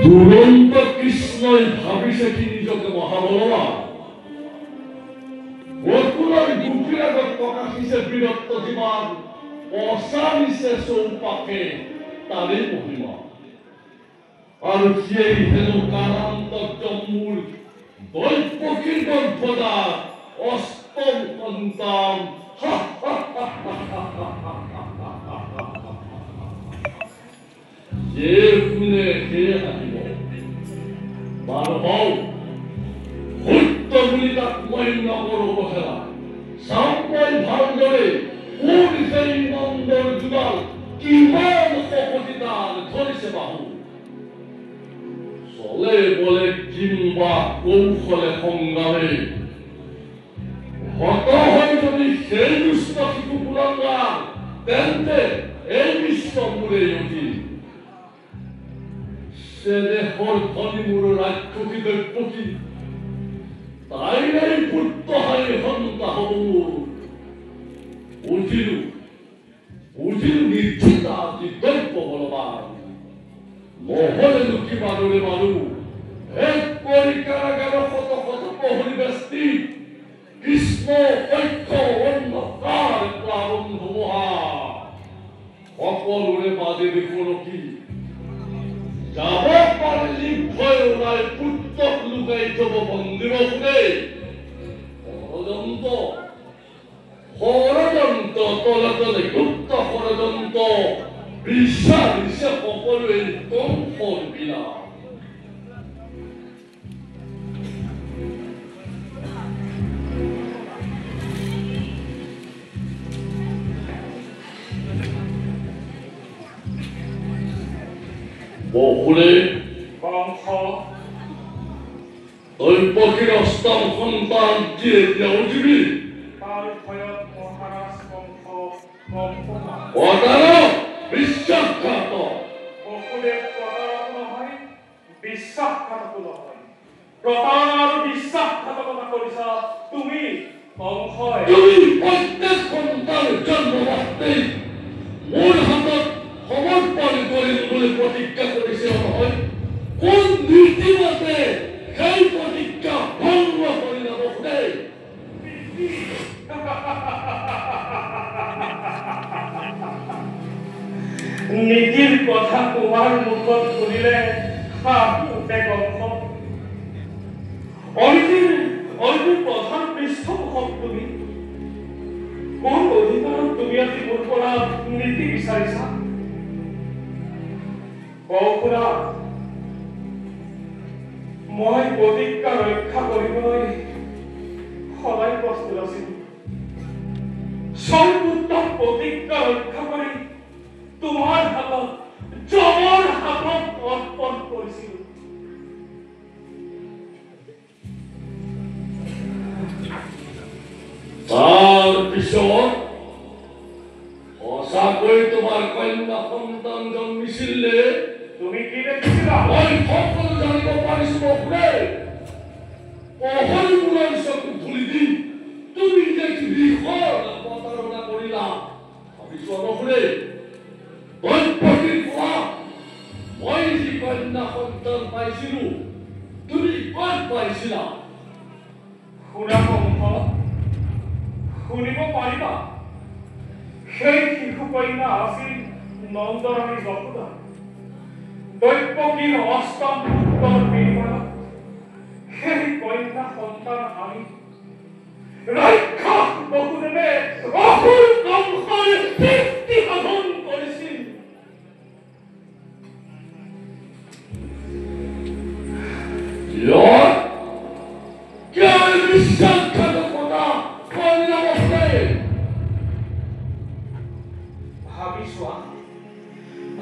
দুৰন্ত কৃষ্ণই ভাবিছে কি নিজকে মহাবলবান বকুলৰ গুটিৰ আগত প্ৰকাশিছে বীৰত্ব জীৱান অসামিছে চৌপাশে তাৰেই মহিমা আৰু সেই হেনো কাৰান্ত জম্মুৰ দৈপকীৰ গৰ্ভদা অষ্টম সন্তান যে শুনে সেয়ে হাঁহিব বাৰু হওক সত্য বুলি তাক মই নকৰো অৱহেলা চাম্পই ভালদৰে কোন সেই নন্দৰ যুগল কিমান শপতিদান ধৰিছে বাহু চলে বলে কিম্বা কৌশলে সংগ্ৰামে হত হৈ যদি সেই দুষ্ট শিশু কুলংগাৰ তেন্তে এই বিশ্ব মূৰে উঠি সে দেহৰ ধনী মূৰ ৰাক্ষসী দৈপকী তাইৰে পুত্ৰ হৈ সন্তা হব উঠিলো নিশ্চিতা দৈপ বলবান নহলে লুকিবা দৰে মানুহ এক কৰি কাৰাগাৰ শত শত প্ৰহৰী ব্যস্তি কৃষ্ণ ঐক্য অন্ধকাৰ প্লাৱন ধুমুহা সকলোৰে মাজে দেখো ৰখি যাব পাৰিলি ভয় ওলাই পুত্ৰক লুকাই থব মন্দিৰ ফুৰে ষড়যন্ত্ৰ তলে তলে গুপ্ত ষড়যন্ত্ৰ বিশ্বাসে সকলোৱে কংসৰ বিনা বহুলে কংস দৈপকীৰ অষ্টম সন্তান যিয়ে উঠিবি তাৰ ভয়ত মহাৰাজ কংস প্ৰতাৰক বিশ্বাসঘাত বহুলে প্ৰতাৰক নহয় বিশ্বাসঘাতক নহয় প্ৰতাৰণ আৰু বিশ্বাসঘাতকতা কৰিছা তুমি কংসই তুমি প্ৰত্যেক সন্তান জন্মমাত্ৰেই মোৰ হাতত সমৰ্পণ কৰিম বুলি প্ৰতিজ্ঞা কৰিছে নহয় কোন নীতিমতে সেই প্ৰতিজ্ঞা ভংগ কৰি যাব খোজে নীতিৰ কথা তোমাৰ মুখত শুনিলে উঠে কংস অৰ্জুন প্ৰধান পৃষ্ঠপোষক তুমি কোন অধিকাৰত তুমি আজি মোৰ পৰা নীতি বিচাৰিছা বহুপুৰা মই প্ৰতিজ্ঞা ৰক্ষা কৰিবলৈ সদায় প্ৰস্তুত আছিলো সৰ্বোত্তম প্ৰতিজ্ঞা ৰক্ষা কৰি তোমাৰ হাতত যমৰ হাতত অৰ্পণ কৰিছিলো তাৰ পিছত সঁচাকৈ তোমাৰ কন্যা সন্তান জন্মিছিলে তুমি কি দেখিছিলা মই সকলো জানিব পাৰিছো বহুৰে অহৰিমূলৰ চকু ধুলি দি তুমি যে গৃহৰ প্ৰতাৰণা কৰিলা ভাবিছো বহুৰে দৈপকীৰ পৰা মই যি কন্যা সন্তান পাইছিলো তুমি ক'ত পাইছিলা শুনা কংস শুনিব পাৰিবা সেই শিশু কন্যা আছিল নন্দৰাণী যশোদা দৈপকীৰ অষ্টম পুত্ৰৰ বিনিময়ত সেই কন্যা সন্তান আমি ৰাক্ষস বসুদেৱে অসুৰ কংসৰ তৃপ্তি সাধন কৰিছিল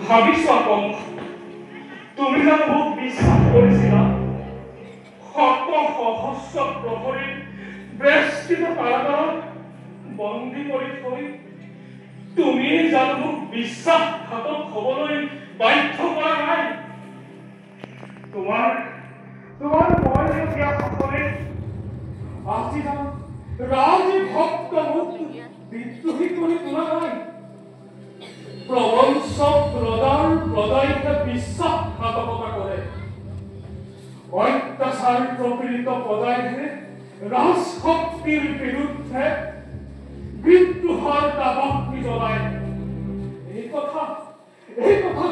ভাবিছোৱা কংস, তুমি জানো মোক বিশ্বাস কৰিছিলা? শত সহস্ৰ প্ৰহৰীৰ বেষ্টিত কাৰাগাৰত বন্দী কৰি থৈ তুমি জানো মোক বিশ্বাসঘাতক হ'বলৈ বাধ্য কৰা নাই? তোমাৰ মৰমীয়া সকলে আজি জানো ৰাজভক্ত মোক বিদ্ৰোহী কৰি তোলা নাই? প্ৰবঞ্চক প্ৰদায়িকা বিশ্বাসঘাতকতা কৰে, অত্যাচাৰ প্ৰপীড়িত প্ৰদায়হে ৰাজশক্তিৰ বিৰুদ্ধে বিদ্ৰোহৰ দাবাগ্নি জ্বলায়। এই কথা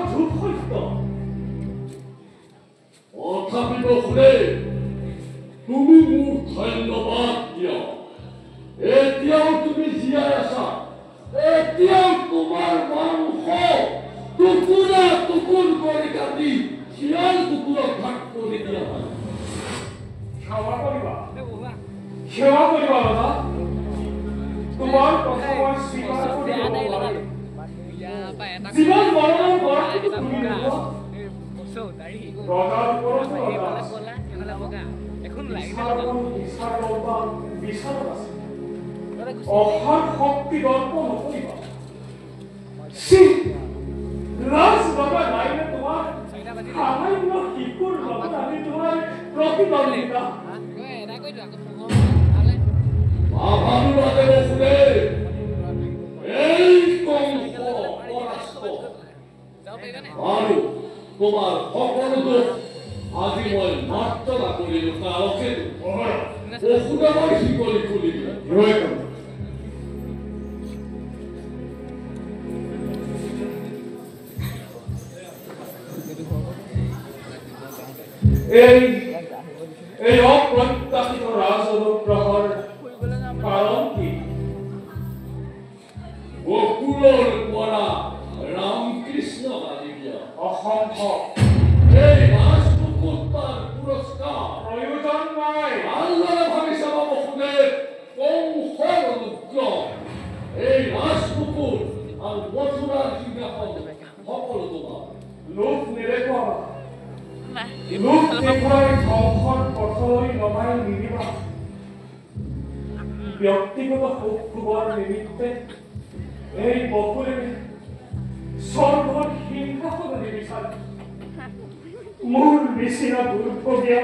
ধ্ৰুৱ সত্য। তথাপিতো শুনে, তুমি মোক ধন্যবাদ দিয়া। এতিয়াও তুমি জীয়াই আছা, এতিয়াও তোমাৰ মাংস টুকুৰা টুকুৰ কৰি কাটি শিয়াল কুকুৰক ভাগ কৰি দিয়া হয়। সেৱা কৰিবা দাদা। তোমাৰ কথা মই স্বীকাৰ কৰিব নোৱাৰিম। জীৱন মৰণৰ গড়টো তুমি নোপোৱা। ৰজাৰ ওপৰতো বিচাৰত আছে। অহাৰ শক্তি দৰ্প নকৰিবা। লাজ লগা নাইনে তোমাৰ? সামান্য শিশুৰ লগত আমি তোমাৰ প্ৰতিদ্বন্দ্বিতা। আৰু তোমাৰ সকলো দোষ আজি মই মাৰ্জনা কৰিলো, তাৰকে অসুদামৰ শিকলি খুলি দিলে। এই অপ্ৰত্যাশিত ৰাজ অনুগ্ৰহৰ কাৰণ কি? বকুলৰ পৰা ৰামকৃষ্ণ আদি দিয়া অসম্ভৱ। এই ৰাজপুত্ৰৰ পুৰস্কাৰ প্ৰয়োজন নাই। ভালদৰে ভাবি চাব বসুদেৱ, কংসৰ অনুগ্ৰহ, এই ৰাজপুকুৰ আৰু মথুৰাৰ সিংহাসন সকলো তোমাৰ। লোভ নেদেখুৱাবা। লোভ দেখুৱাই ধ্বংসৰ পথলৈ নমাই নিদিবা। ব্যক্তিগত সুখ ভোগৰ নিমিত্তে এই বকুলে স্বৰ্গৰ সিংহাসন নিবিচাৰে। মোৰ নিচিনা দুৰ্ভগীয়া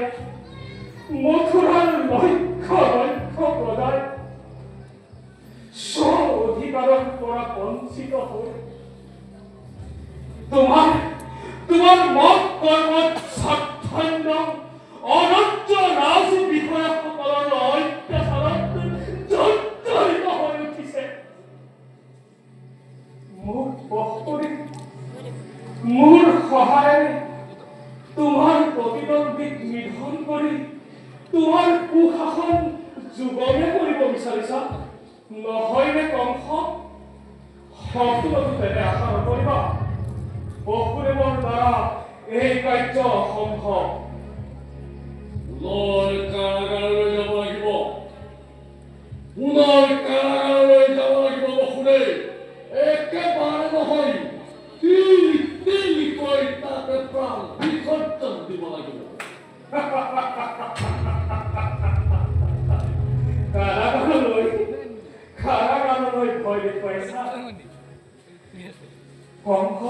মথুৰাৰ লক্ষ্য প্ৰদায় স্ব অধিকাৰৰ পৰা বঞ্চিত হৈ তোমাৰ মত কৰ্মত স্বাচ্ছন্দ্য অনন্ত ৰাজ বিষয়াসকলৰ অত্যাচাৰত জৰ্জৰিত হৈ উঠিছে। মোক বশ কৰি মোৰ সহায়েৰে তোমাৰ প্ৰতিদ্বন্দ্বীক নিধন কৰি তোমাৰ কুশাসন যুগমে কৰিব বিচাৰিছা, নহয়নে কংস? সপোনতো তেনে আশা নকৰিবা। বসুদেৱৰ দ্বাৰা এই কাৰ্য অসম্ভৱ। পুনৰ কাৰাগাৰলৈ যাব লাগিব, পুনৰ কাৰাগাৰলৈ যাব লাগিব বসুদেৱ। একেবাৰে নহয়, তিনিকৈ তাতে প্ৰাণ বিসৰ্জন দিব লাগিব। কাৰাগাৰলৈ ভয় দেখুৱাইছা? কংস,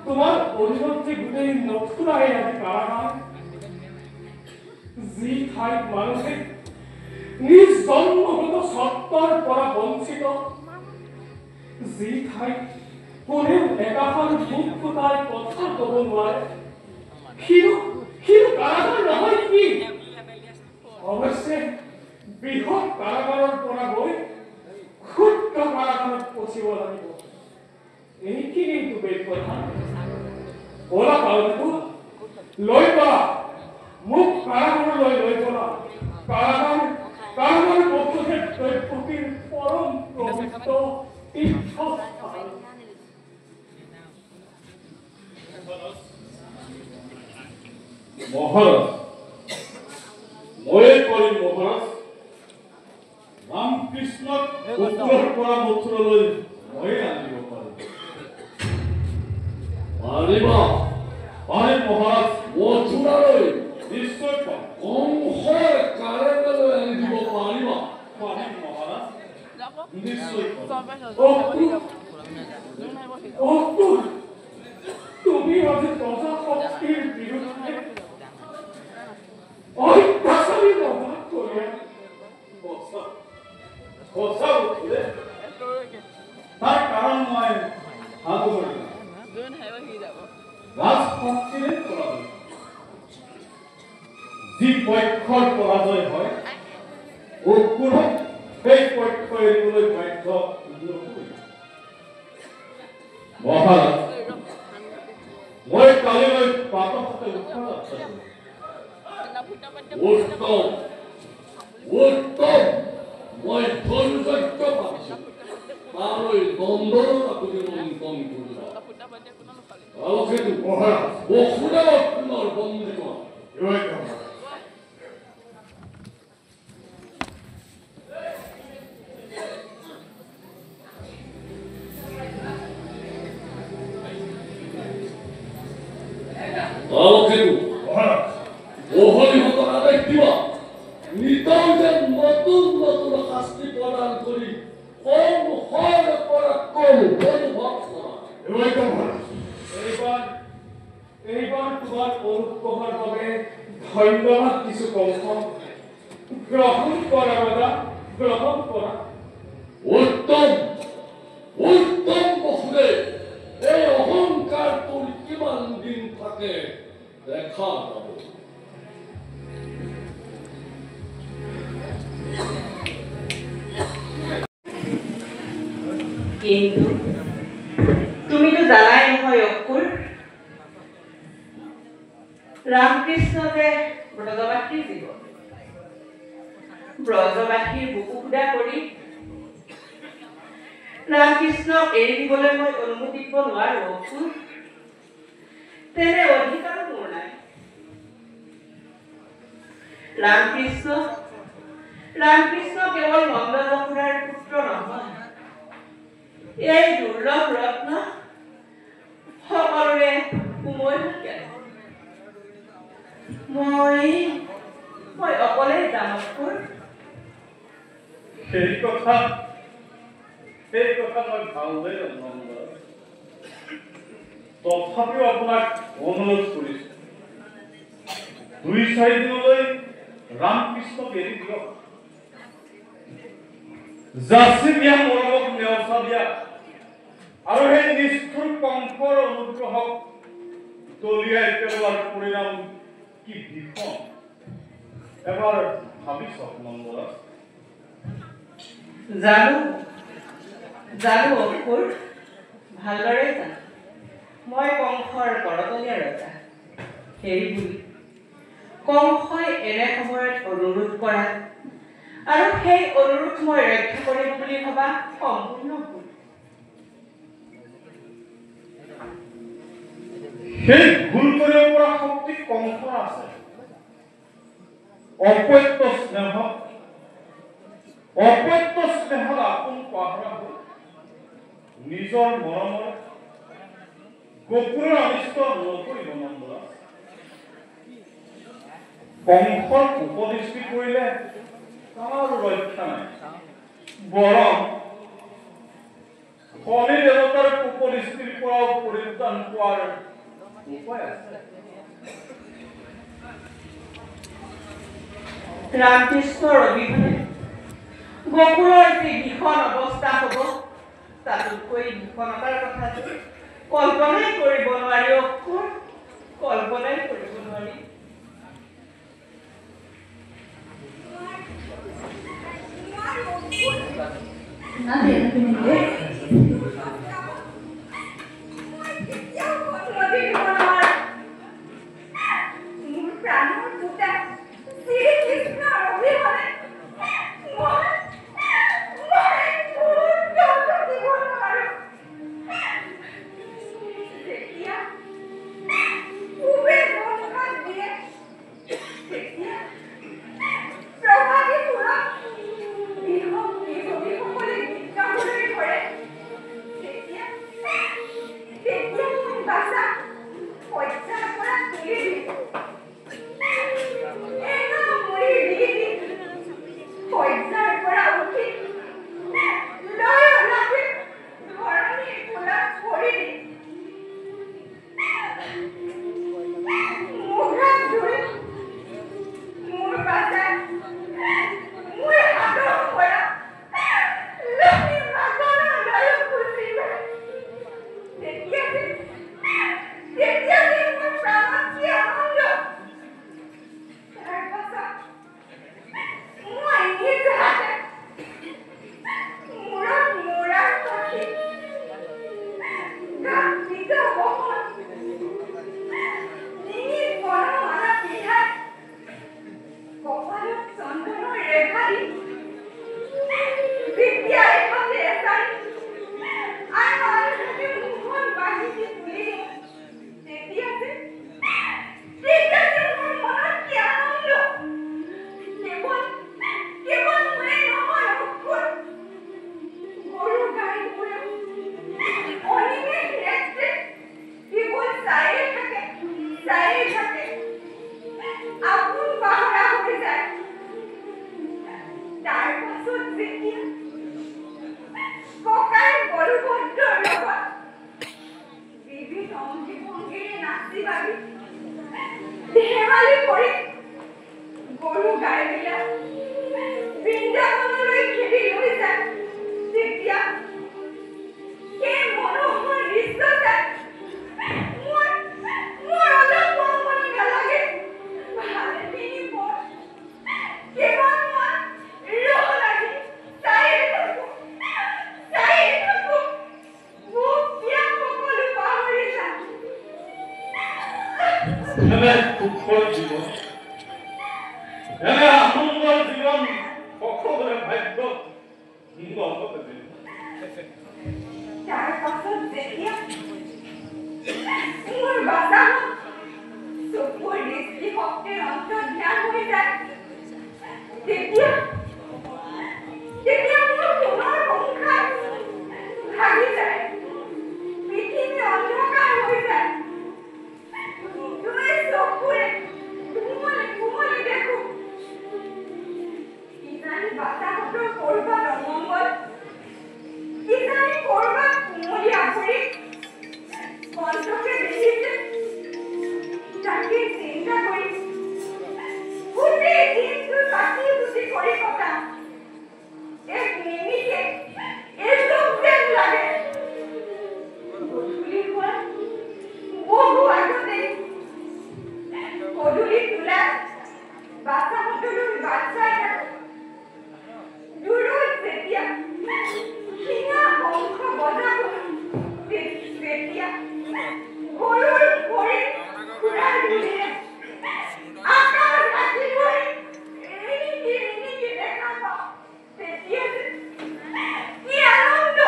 তোমাৰ অধীনতে গোটেই মথুৰাই আজি কাৰাগাৰ। যি ঠাইত মানুহে নিজ জন্মগত সত্তৰ পৰা বঞ্চিত, যি ঠাইত কোনেও একাষাৰ মুখ ফুটাই কথা ক'ব নোৱাৰে, সিও কাৰাগাৰ নহয় নেকি? অৱশ্যে বৃহৎ কাৰাগাৰৰ পৰা গৈ ক্ষুদ্ৰ কাৰাগাৰত পচিব লাগিব। এইখিনিতো বেদ কথা। বলা পালকু, লৈ বলা, মোক কাৰাগাৰলৈ লৈ বলা। কাৰাগাৰ বস্তুহে দৈৱকীৰ পৰম পবিত্ৰ তীৰ্থস্থান। মহাৰাজ, ময়ে কৰিম মহাৰাজ। ৰামকৃষ্ণক উত্তৰৰ পৰা মথুৰালৈ ময়ে আনিব পাৰিম। পাৰিবা পাৰিম মহাৰাজ মথুৰালৈ নিশ্চয় পাম কংসৰ কাৰাগাৰলৈ আনি দিব পাৰিবা পাৰিম মহাৰাজ নিশ্চয় পাম তুমি আজি প্ৰজা শক্তিৰ বিৰুদ্ধে অত্যাচাৰী প্ৰভাৱ কৰে সঁচা উঠিলে তাৰ কাৰণ মই আগবঢ়াম ৰাজশক্তিৰে পৰাজয় যি পক্ষৰ পৰাজয় হয় অসুৰক সেই পক্ষ এৰিবলৈ বাধ্য নকৰিব মহাৰাজ মই কালিলৈ প্ৰাতঃতে উত্তৰ আছিলোঁ উত্তম উত্তম মই ধৈৰ্য পাইছোঁ তালৈ নন্দন আপুনি মন্থন কৰিবা আলোকেতো মহাৰাজ অসুৰক পুনৰ বন্দী কৰা আলোকেতো মহাৰাজ মোহনীহঁতৰ আদেশ দিবা নিতৌ যেন নতুন নতুন শাস্তি প্ৰদান কৰি কংসৰ পৰা অনুভৱ কৰা এইবাৰ তোমাৰ অনুগ্ৰহৰ বাবে ধন্যবাদ দিছো কংস গ্ৰহণ কৰা ৰজা গ্ৰহণ কৰা উত্তম উত্তম বসুদেৱ এই অহংকাৰ তোৰ কিমান দিন থাকে দেখা যাব কিন্তু তুমিতো জানাই নহয় অসুৰ ৰামকৃষ্ণ যে ব্ৰজবাসীৰ জীৱন ব্ৰজবাসীৰ বুকু সুদা কৰি ৰামকৃষ্ণক এৰি দিবলৈ মই অনুমতি দিব নোৱাৰো অসুৰ তেনে অধিকাৰো মোৰ নাই ৰামকৃষ্ণ কেৱল নন্দ যশোদাৰ পুত্ৰ নহয় এই দুৰ্লভ ৰত্ন সকলোৰে কোমল মই অকলে যাম অসুৰ সেই কথা মই ভালদৰে নন্দ তথাপিও আপোনাক অনুৰোধ কৰিছো 2-4 দিনলৈ ৰামকৃষ্ণক এৰি দিয়ক যাচি দিয়া মৰমক নেওচা দিয়া আৰু সেই নিষ্ঠুৰ কংসৰ অনুগ্ৰহক দলিয়াই পেলোৱাৰ পৰিণাম কি ভীষণ এবাৰ ভাবি চাওক নন্দৰাজ জানো অসুৰ ভালদৰে জানো মই কংসৰ কৰতলীয়া ৰজা সেই বুলি কংসই এনে সময়ত অনুৰোধ কৰা আৰু সেই অনুৰোধ মই ৰক্ষা কৰিম বুলি ভবা সম্পূৰ্ণ ভুল সেই ভুল কৰিব পৰা শক্তি কংসৰ আছে অপত্য স্নেহত আপোন পাহৰা হৈ নিজৰ মৰমৰ গকুলৰ অনিষ্ট নকৰিব নন্দৰাজ কংসৰ উপদৃষ্টি কৰিলে তাৰ ৰক্ষা নাই বৰং শনি দেৱতাৰ উপদৃষ্টিৰ পৰাও পৰিত্ৰাণ পোৱাৰ উপায় আছে ৰামকৃষ্ণৰ অবিহনে গকুলৰ যে ভীষণ অৱস্থা হ'ব তাতোতকৈ ভীষণতাৰ কথা যে কল্পনাই কৰিব নোৱাৰি অসুৰ কল্পনাই কৰিব নোৱাৰি বাঁচা চকুৰ দৃষ্টি শক্তিৰ অন্তৰ্ধান হৈ যায় তেতিয়া মোৰ পুনৰ সংসাৰ ভাগি যায় পৃথিৱী অন্ধকাৰ হৈ যায় দুই চকুৰে কোমলি দেখো কিজানি বাচ্চাহঁতৰ কৰবাত অমংগল কিজানি কৰবাত কোমলি আগুৰি কণ্ঠকে দেখিছে তাকে চিন্তা কৰি গোটেই দিনটো চাকি বুজি কৰি কটা এক নিমিষে এসব যেন লাগে গধূলি হোৱা বহু আগতে গধূলি তোলা বাচ্চাহঁতলৈ বাচ্চা এটা দূৰত যেতিয়া শিঙা শংখ বজাব তেতিয়া গৰুৰ ভৰি ঘূৰাই দিলে আকাশ ৰাতিপুৱাই ৰিণিকি দেখা পাওঁ তেতিয়া কি আনন্দ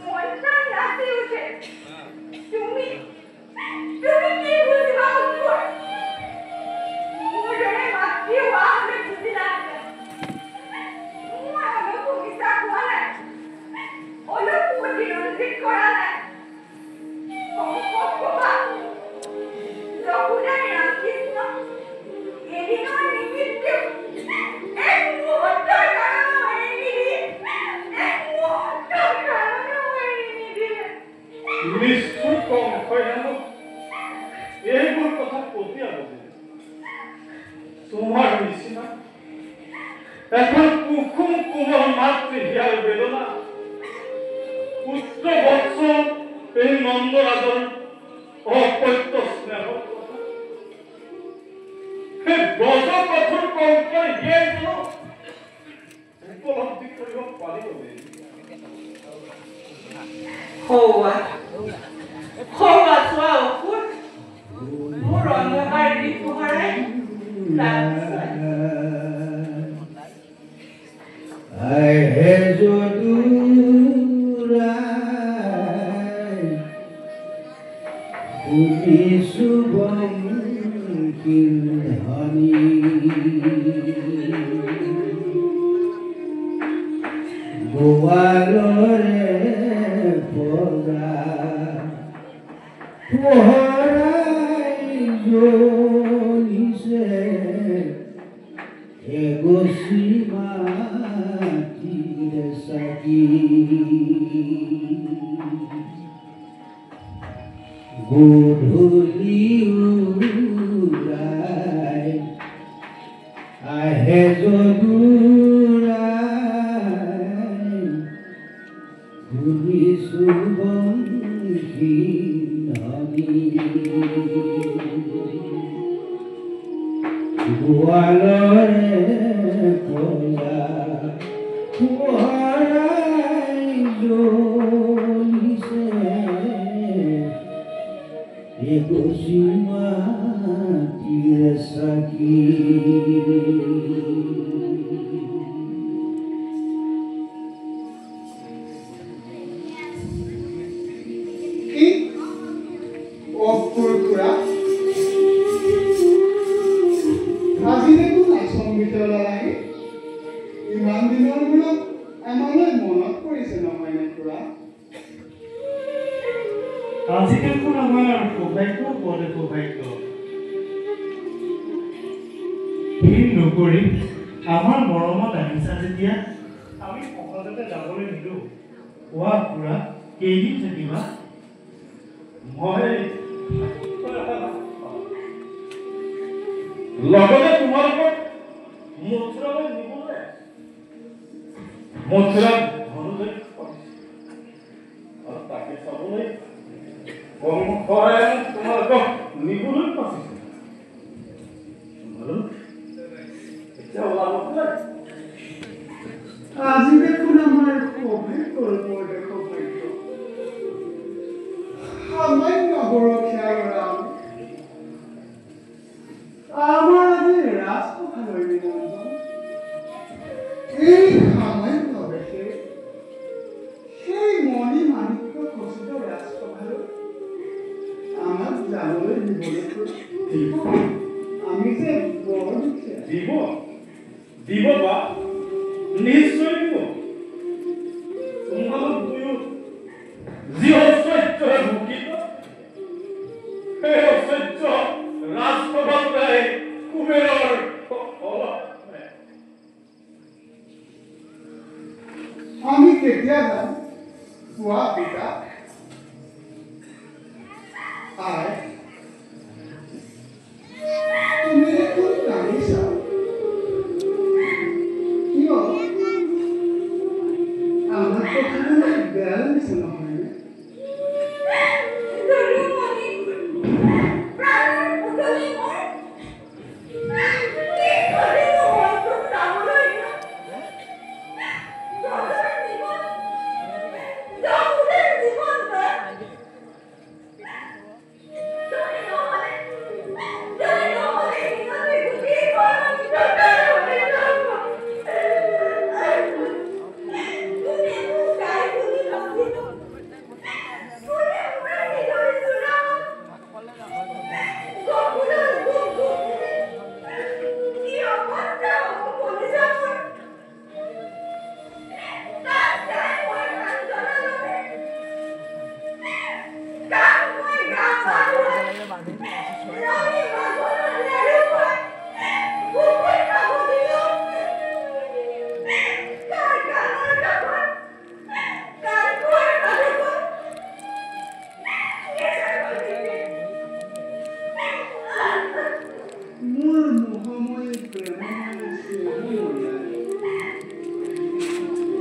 মন প্ৰাণ নাচি উঠে তুমি কি বুজিবা উৎপৰ মোৰ দৰে মাতৃ হোৱা হ'লে বুজিলাহেঁতেন মই অলপো বিশ্বাস হোৱা নাই অলপো প্ৰতিৰঞ্জিত কৰা নাই যশোদাই ৰামকৃষ্ণ এদিনৰ নিমিত্তেও এক মুহূৰ্তৰ কাৰণেও এৰি নিদিয়ে নিষ্ঠুৰ কংসই জানো এইবোৰ কথা কতিয়া বুজিলে তোমাৰ নিচিনা এখন কুসুম কোমল মাতৃ হিয়াৰ বেদনা পুত্ৰ বৎস এই নন্দৰাজৰ অপত্য স্নেহৰ কথা সেই ব্ৰজপথৰ কংসই হিয়াই জানো উপলব্ধি কৰিব পাৰিব সৌৱা চোৱা অসুৰ মোৰ অন্ধকাৰ দিশ পোহৰাই আমাৰ মৰমত আহিছা যেতিয়া আমি সহজতে যাবলৈ নিদিওঁ কোৱা খুৰা কেইদিন থাকিবা মই লগতে তোমালোকক মথুৰালৈ নিবলৈ মথুৰাত ঘৰলৈ আৰু তাকে চাবলৈ কংসই তোমালোকক নিবলৈ পাইছে আজি দেখোন আমাৰ সৌভাগ্যৰ ওপৰতে সৌভাগ্য সামান্য সুৰক্ষা ৰাম আমাৰ আজি ৰাজসভালৈ নিমন্ত্ৰণ এই সামান্য বেশে সেই মণি মাণিক্য খচিত ৰাজসভালৈ দিবলৈ আমি যে বৰ দুখীয়া। দিব বা নিশ্চয় দিব। তোমালোক দুয়ো যি ঐশ্বৰ্যৰে ভূষিত, সেই ঐশ্বৰ্য ৰাজপ্ৰভাত নাই কুবেৰৰ অলপ নাই। আমি কেতিয়া যাম কোৱা পিতা? আই তুমি দেখোন কান্দিছা, কিয়? আমাৰ কথাবোৰ বেয়া লাগিছে নহয়নে?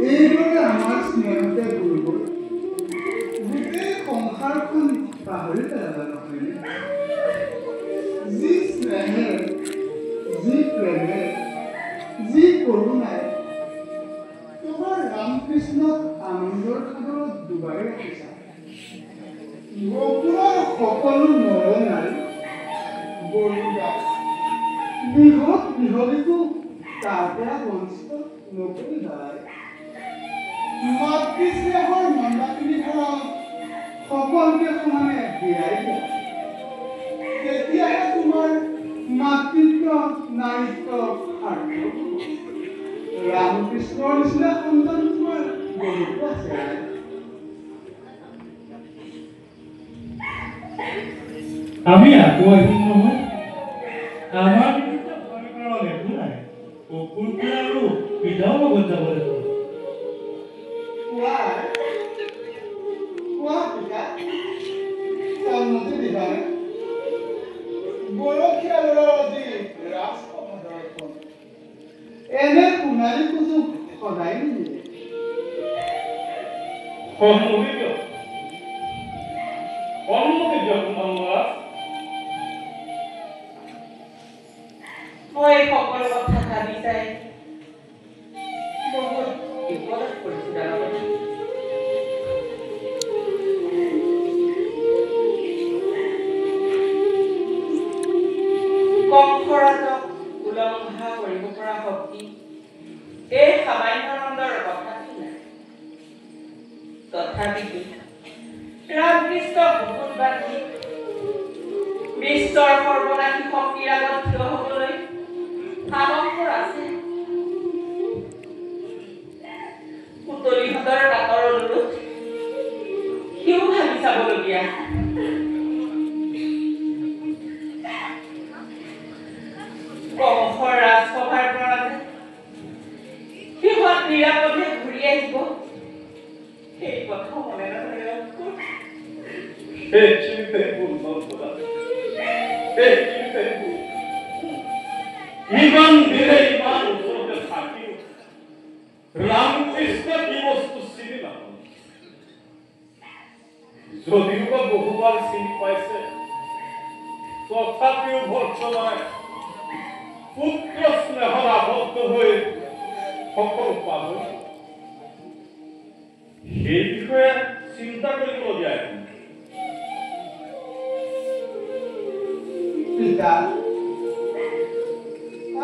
এইদৰে আমাৰ স্নেহতে গুৰুবোৰ গোটেই সংসাৰখন পাহৰি পেলাবা নহয়নে? যি স্নেহে, যি প্ৰেমে, যি কৰোণাই তোমাৰ ৰামকৃষ্ণক আনন্দৰ সাগৰত ডুবাই ৰাখিছা। গোকুলৰ সকলো নৰ নাৰী বলিদান বৃহৎ বিহলিকো তাৰ পৰা বঞ্চিত নকৰিবাই। মাতৃস্নেহৰ মন্দাকিনী ধৰক সকলোকে সমানে বিৰাই দিয়া। তেতিয়াহে তোমাৰ মাতৃত্ব নাৰীত্ব সাৰ্থক হ'ব। ৰামকৃষ্ণৰ নিচিনা সন্তান তোমাৰ বহুতো আছে। আমি আকৌ আহিম নহয়। আমাৰ বিৰুদ্ধে ভয় কাৰণ একো নাই। অকুল খুৰা আৰু পিতাও লগত যাব লাগিব। কোৱা পিতা, সন্মতি দিবানে? গৰখীয়া ল'ৰাৰ আজি ৰাজপ্ৰভাতৰ এনে সোণালী সুযোগ সদায় নিদিয়ে। সন্মতি দিয়ক, সন্মতি দিয়ক মহামৰা। মই সকলো কথা ভাবি চাই বহুত বিপদত পৰিছো দাদাবাবু। কংসৰাজক উলংঘা কৰিব পৰা শক্তি এই সামান্যানন্দৰ কথাটো নাই। তথাপিতো ৰামকৃষ্ণ বুকুত বান্ধি বিশ্বৰ সৰ্বনাশী শক্তিৰ আগত থিয় হ'বলৈ সাহসৰ আছে। পুতলিহঁতৰ কাকৰ অনুৰোধ সিও ভাবি চাবলগীয়া। কংসৰ ৰাজসভাৰ পৰা সিহঁত নিৰাপদে ঘূৰি আহিব, সেই কথা মনে নহয়। সেই চিন্তাই ভুল নকৰা, সেই চিন্তাই ভুল। ইমান দিনে ইমান ওচৰতে থাকিও ৰামকৃষ্ণ কি বস্তু চিনি নাপায়। যদিও বা বহুবাৰ চিনি পাইছে, তথাপিও বৰ্তমান পুত্ৰ স্নেহত আবদ্ধ হৈ সকলো পাহৰি সেই বিষয়ে চিন্তা কৰিবলগীয়া। পিতা,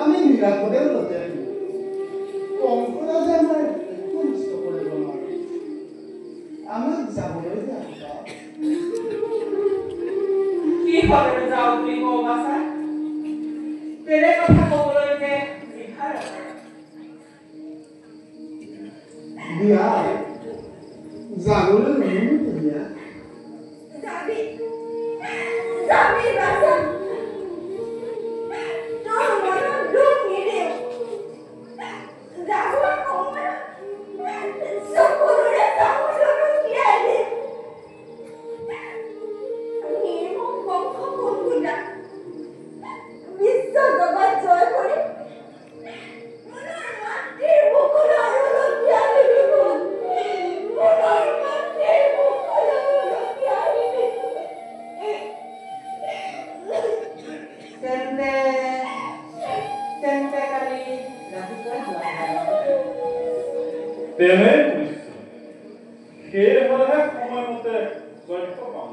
আমি নিৰাপদে উলতে আহিম। কংসৰাজে আমাৰ একো নষ্ট কৰিব নোৱাৰে। আমাক যাবলৈ দিয়া পিতা। কি হ'লে যাওঁ যাবলৈ অনুমতি দিয়া যাবি যাবি বাছা তোর মনত দুখ নিদিও যাবৰ সময়ত চকুৰে চামুচটো তিয়াই দিম নিৰ্মম বংশ কোনগুটা বিশ্ব জগত জয় কৰি মনৰ মাতৃৰ বুকুলৈ উলটিয়াই দিব মনৰ মাতৃৰ বুকুলৈ উলটিয়াই দিব তেন্তে কালি ৰাতিপুৱা তেনে কৰিছে সেইবাবে সময়মতে যজ্ঞ পাম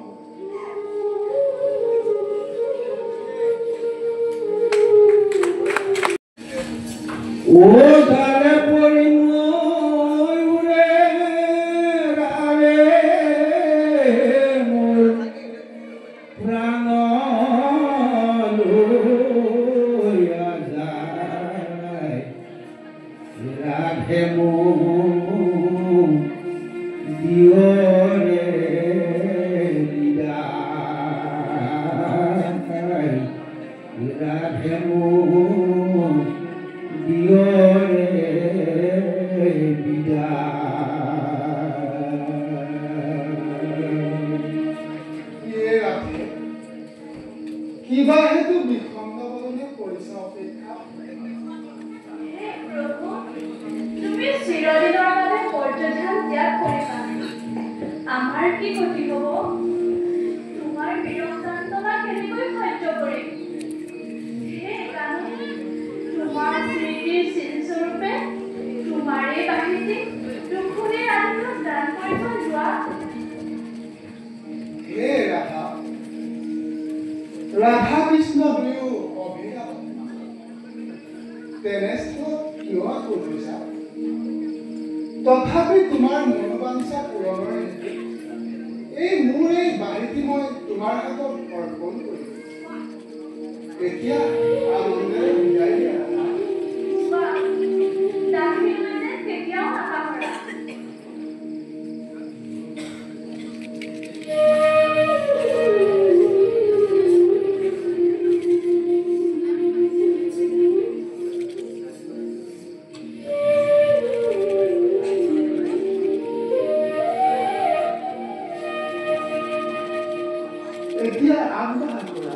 ও ধারে পরিময় উড়ে রাগে মোর প্রাণ লইয়া যায় রাধে মোর দিওরে বিদায় রাধে মোর দিওরে ইয়ে ৰাধে কিবা হেতু বিষণ্ণ বদনে কৰিছা অপেক্ষা হে প্ৰভু তুমি চিৰদিনৰ বাবে পৰ্যধান ত্যাগ কৰিবা আমাৰ কি গতি হ'ব তোমাৰ বিৰহ যন্ত্ৰণা কেনেকৈ সহ্য কৰিম হে কানু তোমাৰ স্মৃতিৰ চিনস্বৰূপে তোমাৰেই বাহিনী দুখুনে ৰাতিলৈ দান কৰিব যোৱা হে ৰাধা কৃষ্ণ দুয়ো অভিন্ন তেনেস্থলত কিয় কৰিছা তথাপি তোমাৰ মনোবাঞ্ছা পূৰণৰ হেতু এই মোৰ এই বাৰীটি মই তোমাৰ হাতত অৰ্পণ কৰিম এতিয়া আনন্দেৰে বিদায় দিয়া চোৱা দাসী মানে কেতিয়াও নাপাহৰা এতিয়া আগবাঢ়া কৰা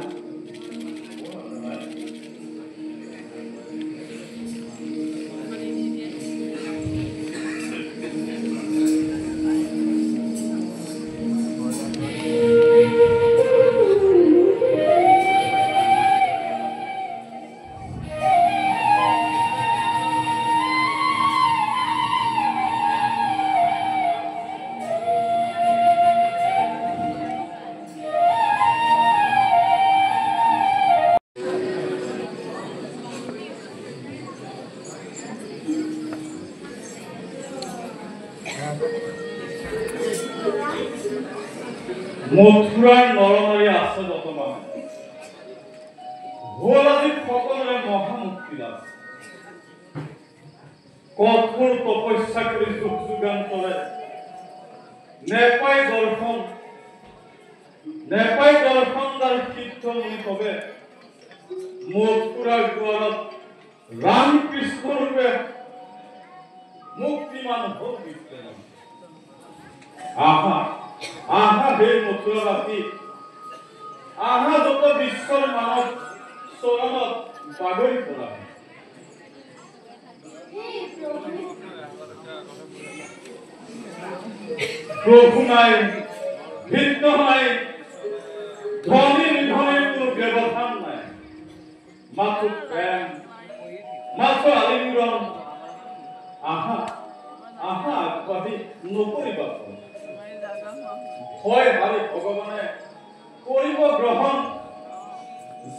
মথুৰাৰ নৰনাৰী আছে বৰ্তমান হ'ল আজি সকলোৰে মহামুক্তি লাভ কঠোৰ তপস্যা কৰি যুগ যুগান্তৰে নেপাই দৰ্শনদাৰ সিদ্ধ মুনি কবে মথুৰাৰ দুৱাৰত ৰামকৃষ্ণ ৰূপে মুক্তিমান হ'ল বিষ্ণু আহা হে মথুৰাবাসী আহা যত বিশ্বৰ মানৱ চৰণত বাগৰি পৰা প্ৰভু নাই ভিন্ন নাই ধনী নিধনীৰ কোনো ব্যৱধান নাই মাথো প্ৰেম মাথো আলিংগন আহা আগবাঢ়ি নকৰিবা ভয় হাৰি ভগৱানে কৰিব গ্ৰহণ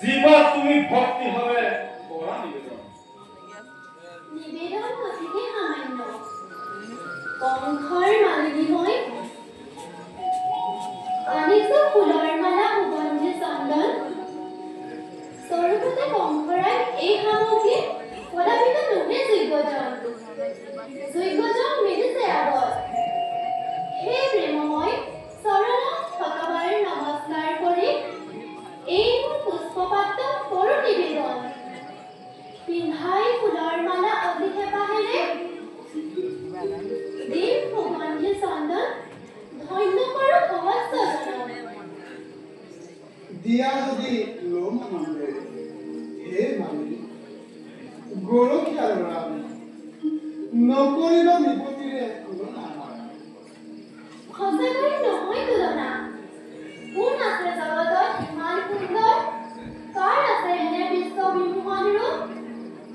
জীৱা তুমি ভক্তিভাৱে কৰা নিবেদন অতিকে সামান্য কংসৰ মালিনী মই আনিছো ফুলৰ মালা সুগন্ধি চন্দন স্বৰূপতে কংসৰাই এই সামগ্ৰী কদাপিত নোহে যোগ্যজন মেলিছে আগত সেই দিয়া যদি লোম আনন্দেৰে হে মালিনী গৰখীয়া ল'ৰা নকৰিবা নিপতিৰে তুলনা আমাৰ সঁচাকৈ নহয় তুলনা কোন আছে জগতত ইমান সুন্দৰ কাৰ আছে এনে বিশ্ব বিমোহন ৰূপ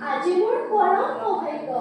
আজি মোৰ পৰম সৌভাগ্য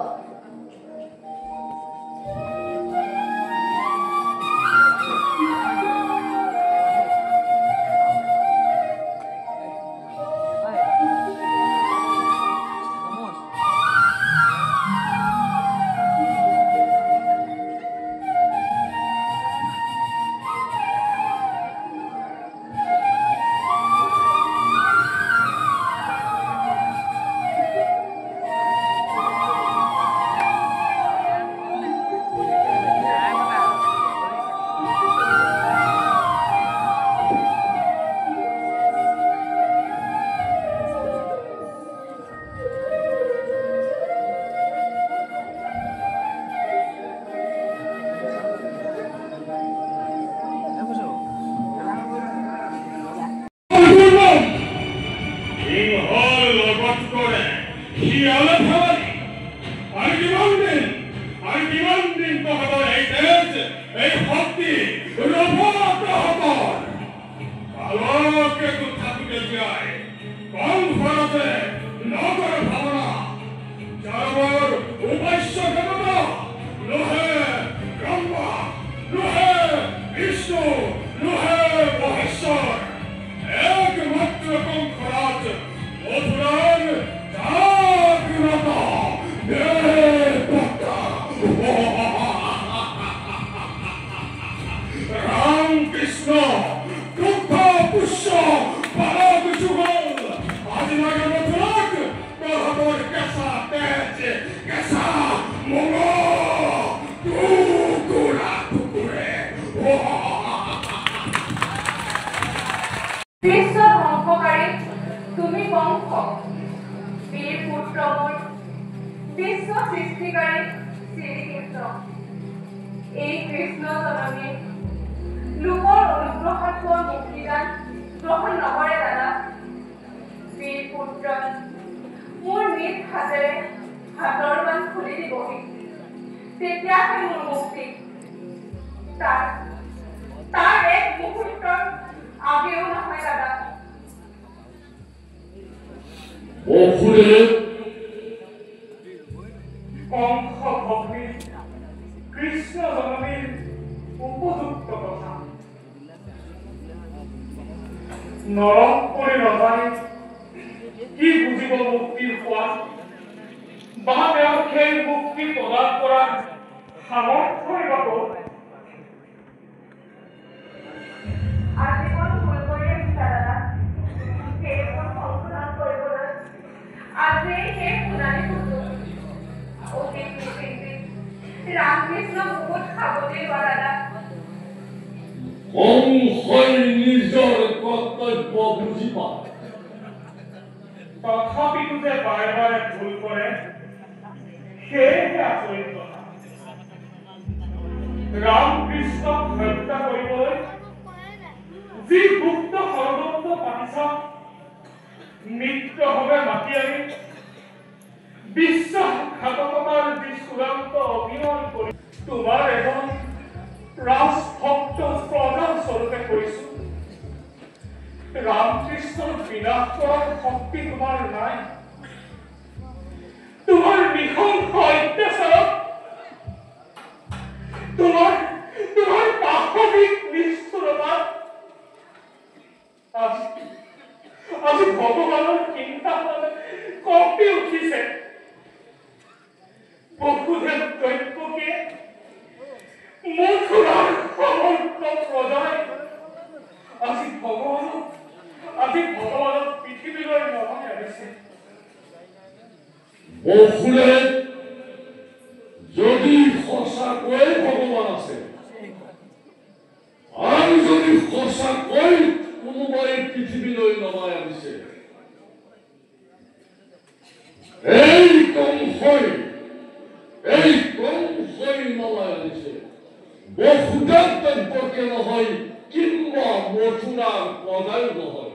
বহুদান্তব্যকে নহয় কিংবা মথুৰাৰ পদায় নহয়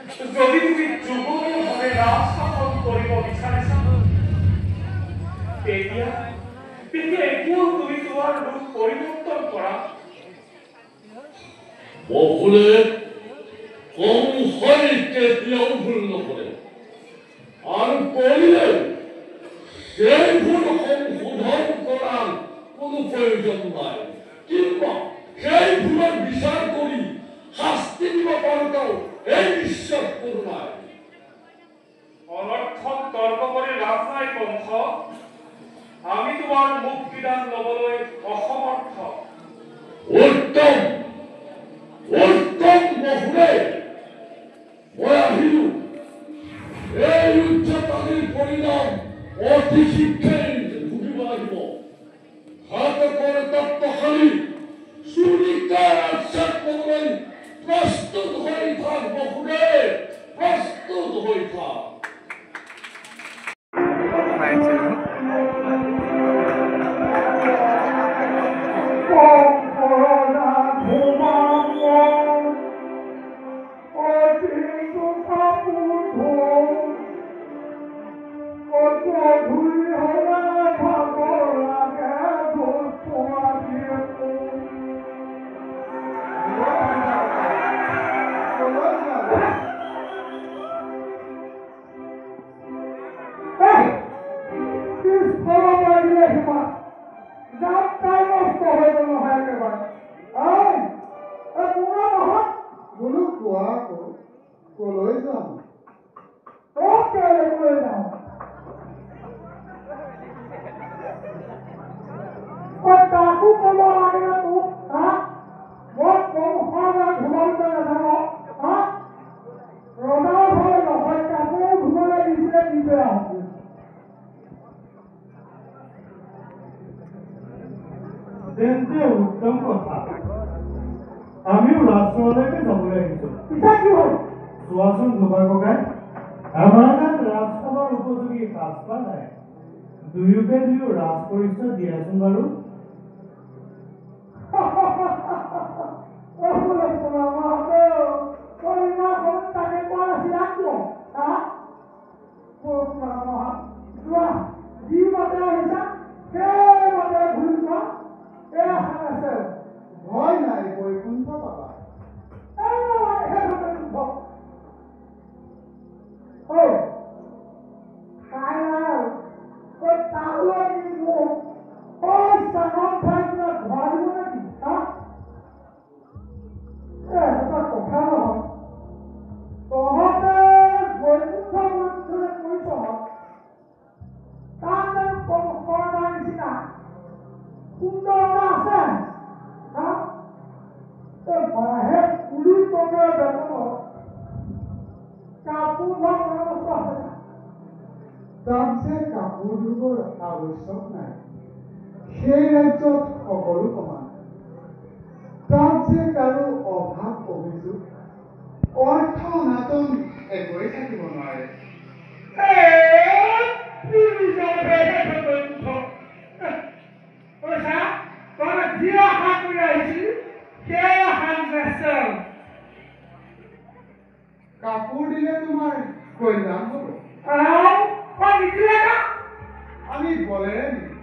যদি তুমি যুগলভাৱে ৰাজ শাসন কৰিব বিচাৰিছা তেতিয়া এতিয়াও তুমি তোমাৰ ৰূপ পৰিৱৰ্তন কৰা বহুলে কম হয় কেতিয়াও ভুল নকৰে আৰু কৰিলে সেই ভুল সংশোধন কৰাৰ কোনো প্ৰয়োজন নাই কিংবা সেই ভুলৰ বিচাৰ কৰি শাস্তি দিব পাৰোঁ এই বিশ্বাস কৰোঁ নাই অনৰ্থক তৰ্ক কৰি লাভ নাই কংস আমি তোমাৰ মুক্তিদান ল'বলৈ অসমৰ্থ উত্তম বহুলে মই আহিলোঁ এই উচ্চতানিৰ পৰিণাম অতি শীঘ্ৰেই ভুগিব লাগিব ঘাতকৰ তত্ত্বশালী চুৰিকাৰ আশ্বাস পাবলৈ প্ৰস্তুত হৈ থাক বহুলে প্ৰস্তুত হৈ থাক উত্তম কথা আমিও ৰাজচৰণলৈকে যাবলৈ আহিছো চোৱাচোন ধোবা ককাই আমাৰ তাত ৰাজসভাৰ উপযোগী সাজপাৰ নাই দুয়োকে ৰাজ পৰিচয় দিয়াচোন বাৰু ভয় নাই বৈকুণ্ঠ পাবা তাত যে কাপোৰ ধুবৰ আৱশ্যক নাই সেই ৰাজ্যত সকলো সমান তাত যে কাৰো অভাৱ অভিযোগ অৰ্থ অনাটন একোৱেই থাকিব নোৱাৰে কাপোৰ দিলে তোমাৰ কল্যাণ হ'ব আমি বলেৰে নিম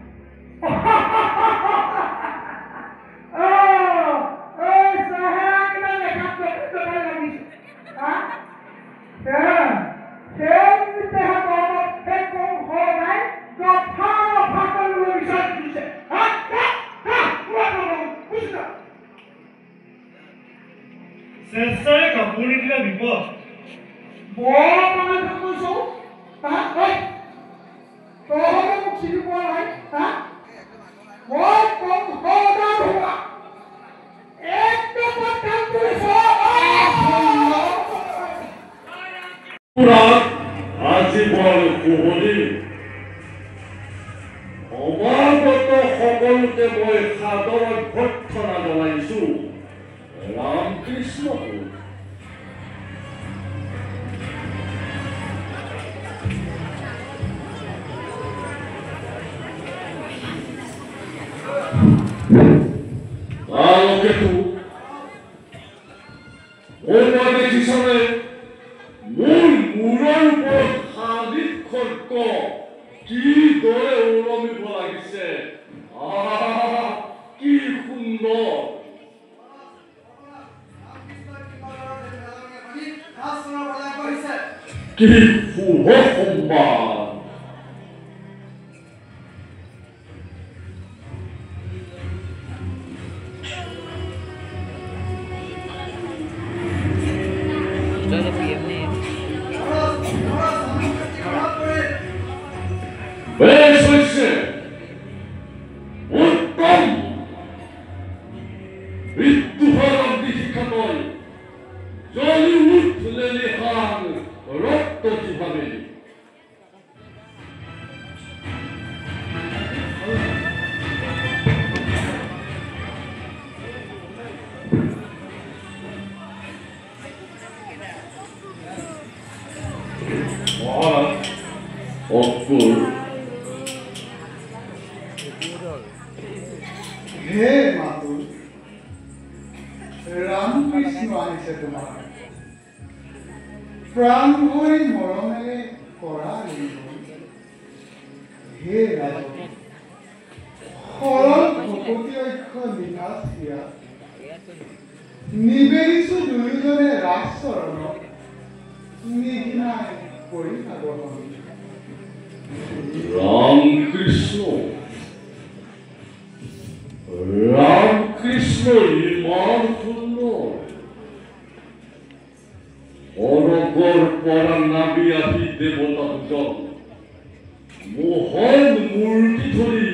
চেষ্টাৰে কাপোৰ নিদিলে বিপদ আজীৱন কুঁৱলী সমাগত সকলোকে মই সাদৰ অভ্যৰ্থনা জনাইছোঁ ৰামকৃষ্ণপুৰ দেখিছনে কি দৰে উলমিব লাগিছে কি সুন্দৰ কি শুভ সম্বাদ বেশ হয়েছে উত্তম মৃত্যুহরণ দীক্ষা নয় জলি উঠলে লেখান রক্ত কিভাবে মহারাজ অক্বর হে মাতুল ৰামকৃষ্ণ আহিছে তোমাৰ প্ৰাণ ভৰি মৰমেৰে কৰা হে ৰাজ সৰল ভকতি অক্ষ নিভাজ দিয়া নিবেদিছো দুয়োজনে ৰাজ চৰণক নিঘিনাই কৰি আগমন রামকৃষ্ণ রামকৃষ্ণ ইমান সুন্দর অনগর পরা নাবিয়াভি দেবতা দুজন মোহন মূর্তি ধরি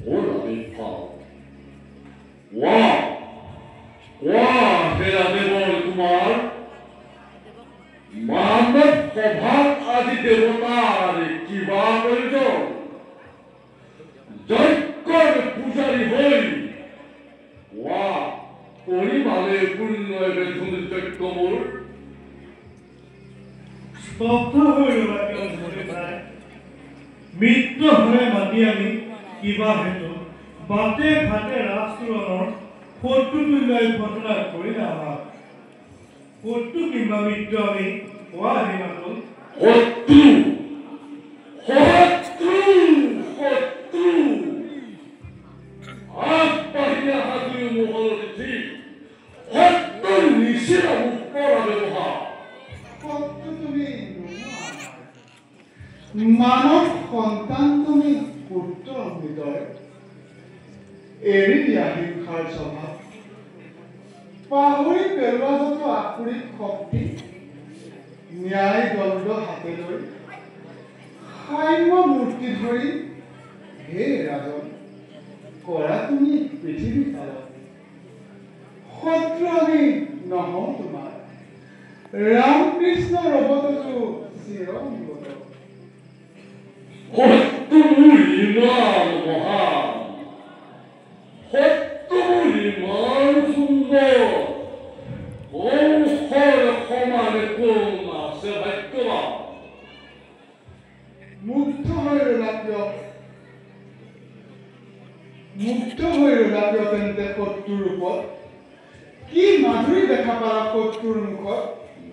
ওর আবির্ভাব ওয়া ওয়া হেরা দেবল কুমার মানব সভাত আদি দেবতার কিবা প্রয়োজন যজ্ঞৰ পূজাৰী হৈ ৱা পৰিমালে পূৰ্ণ এজন যজ্ঞ মোৰ স্তব্ধ হৈ ৰবা মিত্ৰ হৈ মাতি আমি কিবা হেতু বাটে ঘাটে ৰাজচৰণৰ শত্ৰুলৈ ঘটনা কৰিলে আমাক শত্ৰু কিংবা মিত্ৰ আমি কোৱা হে মাতো শত্ৰু শত্ৰু শত্ৰু আগবাঢ়ি অহা দুই মোহৰ তিথি শত্ৰুৰ নিচিনা মোক কৰা ব্যৱহাৰ শত্ৰু তুমি মানৱ সন্তান তুমি পুত্ৰ হৃদয় এৰি দিয়া হিংসাৰ স্বভাৱ পাহৰি পেলোৱা যত আসুৰিক শক্তি ন্যায় দণ্ড হাতে লৈ সাম্য মূৰ্তি ধৰি হে ৰাজন কৰা তুমি পৃথিৱী কালত শত্ৰু আমি নহওঁ তোমাৰ ৰামকৃষ্ণ ৰবততো চিৰনিগত শত্ৰুৰ ইমান মহান শত্ৰুৰ ইমান সুন্দৰ কংসৰ সমানে কোন আছে ভাগ্যৱান মুগ্ধ হৈ ৰলা কিয় তেন্তে শত্ৰুৰ ৰূপত কি মাধুৰী দেখা পালা শত্ৰুৰ মুখত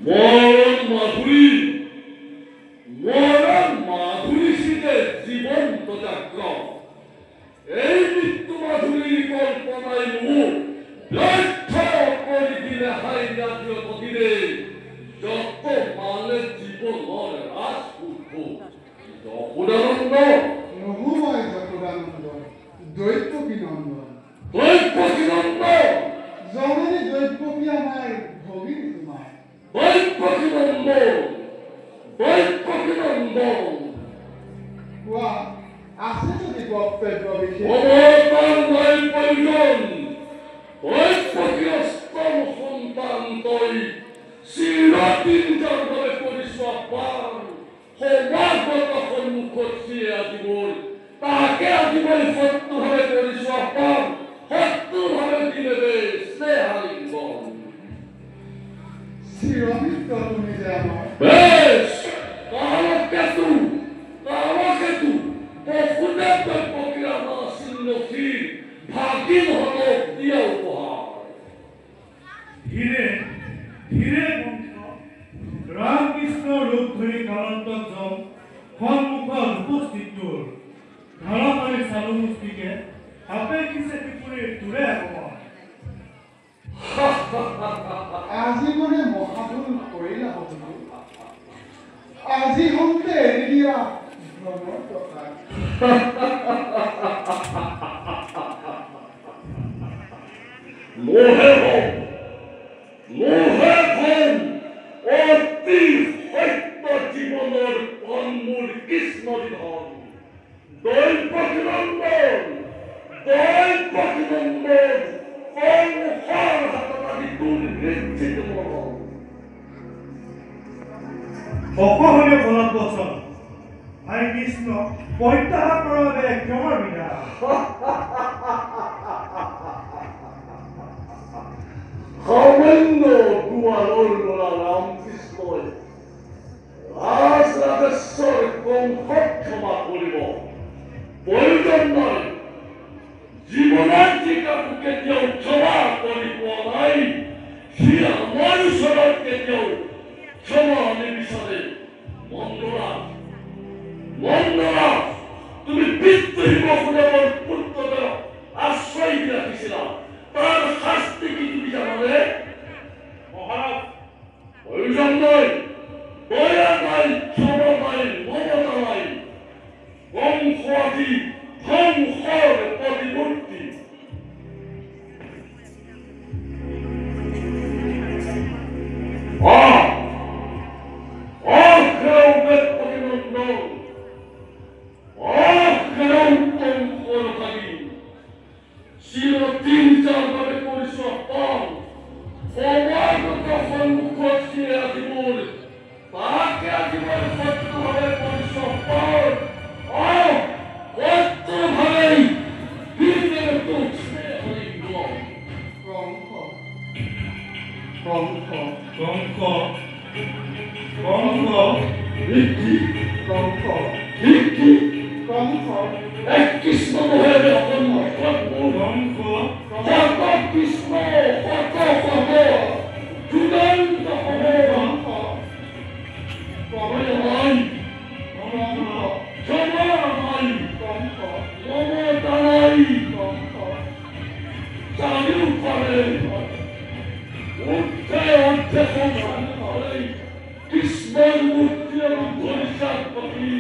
মৰণ মাধুৰী চিতে জীৱন্ত জাগ্ৰ এই মৃত্যু মাধুৰীৰ কল্পনাই মোক ব্যৰ্থ কৰি দিলে হাই জাতীয় গতিৰে যত পালে জীৱনৰ ৰাজপুত্ৰ যশোদানন্দ নহোময় যশোদানন্দ দৈত্যকী নন্দন জননী দৈত্যকী আমাৰ ভগিনী তোমাৰ কোৱা আছে যদি বক্তব্য বিশেষ তাকে আজি মই শত্ৰুভাৱে কৰিছো আহ্বান শত্ৰুভাৱে দিলে স্নেহালিংগন চিৰমিত্ৰ তুমি যে আমাৰ বেশ কালকেতু বসুদেৱ দৈপকীৰ নাচিৰ ভাগিন হতক দিয়া উপহাৰ ধীৰে ধীৰে বংশ ৰামকৃষ্ণ ৰূপ ধৰি কালান্তক যাওঁ সন্মুখত উপস্থিত ধাৰাপাৰী চালুমুষ্টিকে আপেক্ষিছে ত্ৰিপুৰী তোৰে আগমন আজি মানে মহাভুল কৰিলা বন্ধু আজি হওঁতে এৰি দিয়া ভ্ৰমৰ কথা লোহে হম অতি সত্য জীৱনৰ কৰ্মূৰ কৃষ্ণ বিধান দৈপকীনন্দন সংসাৰ হাতত আদি দুৰ্নিশ্চিত মৰম অসহনীয় বলদ বচন আই কৃষ্ণ প্ৰত্যাহাৰ কৰাৰ বাবে ক্ষমাৰ বিনা সামান্য দুৱাৰৰ ল'ৰা ৰামকৃষ্ণই ৰাজৰাজেশ্বৰ কংসক ক্ষমা কৰিব প্ৰয়োজন নাই জীৱনত যি কাকো কেতিয়াও ক্ষমা কৰি পোৱা নাই সি আমাৰ ওচৰত কেতিয়াও ক্ষমা নিবিচাৰে মন্দৰা তুমি বিদ্ৰোহী বসুদেৱৰ পুত্ৰক আশ্ৰয় দি ৰাখিছিলা তাৰ শাস্তি কি তুমি জানানে মহাৰাজ প্ৰয়োজন নাই দয়া নাই ক্ষমা নাই মমতা নাই কংস আদি ধ্বংসৰ প্ৰতিমূৰ্তি কৃষ্ণৰ মূৰ্তি আৰু ধৰিষাৰ প্ৰতি